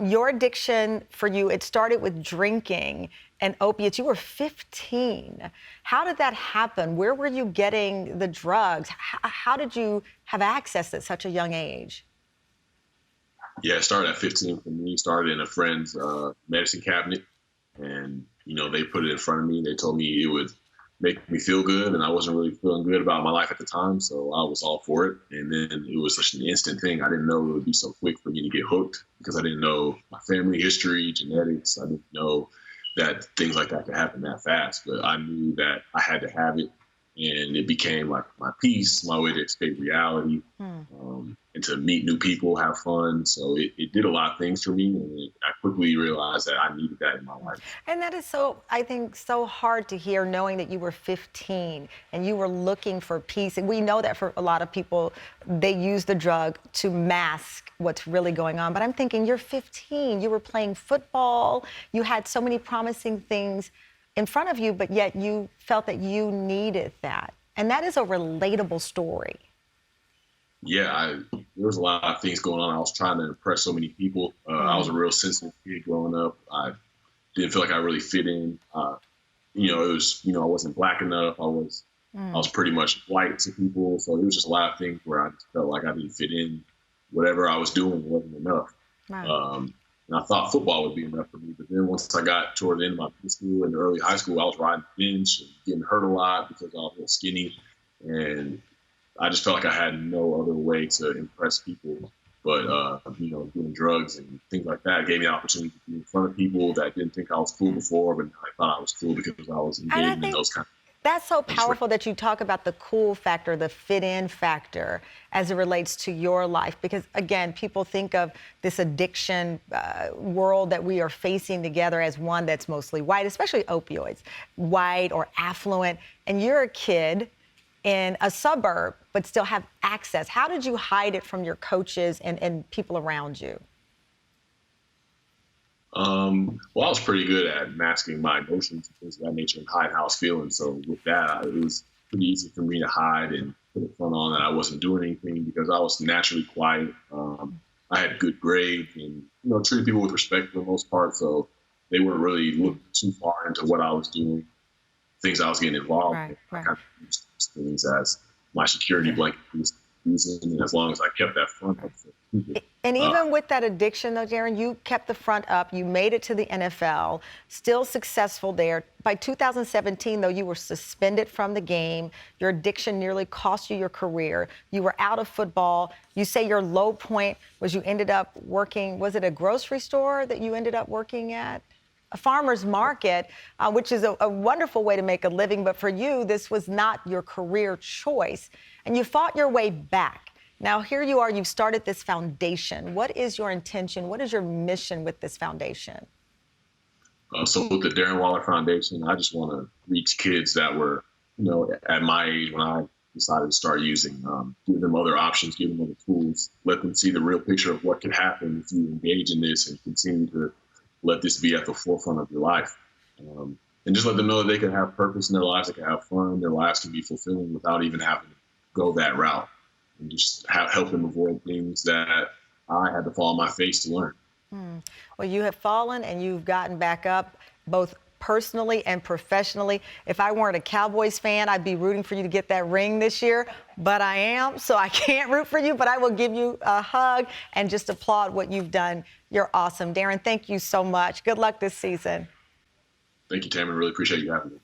Your addiction for you, it started with drinking and opiates. You were 15. How did that happen? Where were you getting the drugs? How did you have access at such a young age? Yeah, it started at 15 for me. Started in a friend's medicine cabinet, and they put it in front of me. They told me it would make me feel good, and I wasn't really feeling good about my life at the time, so I was all for it. And then it was such an instant thing. I didn't know it would be so quick for me to get hooked because I didn't know my family history, genetics. I didn't know that things like that could happen that fast, but I knew that I had to have it, and it became like my peace, my way to escape reality, and to meet new people, have fun. So it did a lot of things for me, and I quickly realized that I needed that in my life. And that is so, I think, so hard to hear, knowing that you were 15 and you were looking for peace. And we know that for a lot of people, they use the drug to mask what's really going on. But I'm thinking, you're 15, you were playing football, you had so many promising things in front of you, but yet you felt that you needed that. And that is a relatable story. Yeah, there was a lot of things going on. I was trying to impress so many people. I was a real sensitive kid growing up. I didn't feel like I really fit in. It was, I wasn't black enough. I was pretty much white to people. So it was just a lot of things where I just felt like I didn't fit in. Whatever I was doing wasn't enough. Wow. And I thought football would be enough for me. But then once I got toward the end of my middle school and early high school, I was riding the bench and getting hurt a lot because I was a little skinny. And I just felt like I had no other way to impress people but, doing drugs and things like that. It gave me the opportunity to be in front of people that didn't think I was cool before, but I thought I was cool because I was engaged in those kind of. That's so powerful that you talk about the cool factor, the fit-in factor as it relates to your life. Because, again, people think of this addiction world that we are facing together as one that's mostly white, especially opioids, white or affluent. And you're a kid in a suburb, but still have access. How did you hide it from your coaches and people around you? Well, I was pretty good at masking my emotions and things of that nature and hide how I was feeling. So with that, it was pretty easy for me to hide and put a front on that I wasn't doing anything because I was naturally quiet. I had good grades and, treated people with respect for the most part. So they weren't really looking too far into what I was doing, things I was getting involved in. I kind of used these things as my security blanket for this reason, and as long as I kept that front up for people. And even with that addiction, though, Darren, you kept the front up. You made it to the NFL, still successful there. By 2017, though, you were suspended from the game. Your addiction nearly cost you your career. You were out of football. You say your low point was you ended up working, was it a grocery store that you ended up working at? A farmer's market, which is a wonderful way to make a living. But for you, this was not your career choice. And you fought your way back. Now, here you are, you've started this foundation. What is your intention? What is your mission with this foundation? So with the Darren Waller Foundation, I just want to reach kids that were, at my age when I decided to start using, give them other options, give them other tools, let them see the real picture of what could happen if you engage in this and continue to let this be at the forefront of your life. And just let them know that they can have purpose in their lives, they can have fun, their lives can be fulfilling without even having to go that route. And just help them avoid things that I had to fall on my face to learn. Well, you have fallen and you've gotten back up, both personally and professionally. If I weren't a Cowboys fan, I'd be rooting for you to get that ring this year, but I am, so I can't root for you, but I will give you a hug and just applaud what you've done. You're awesome. Darren, thank you so much. Good luck this season. Thank you, Tamron. Really appreciate you having me.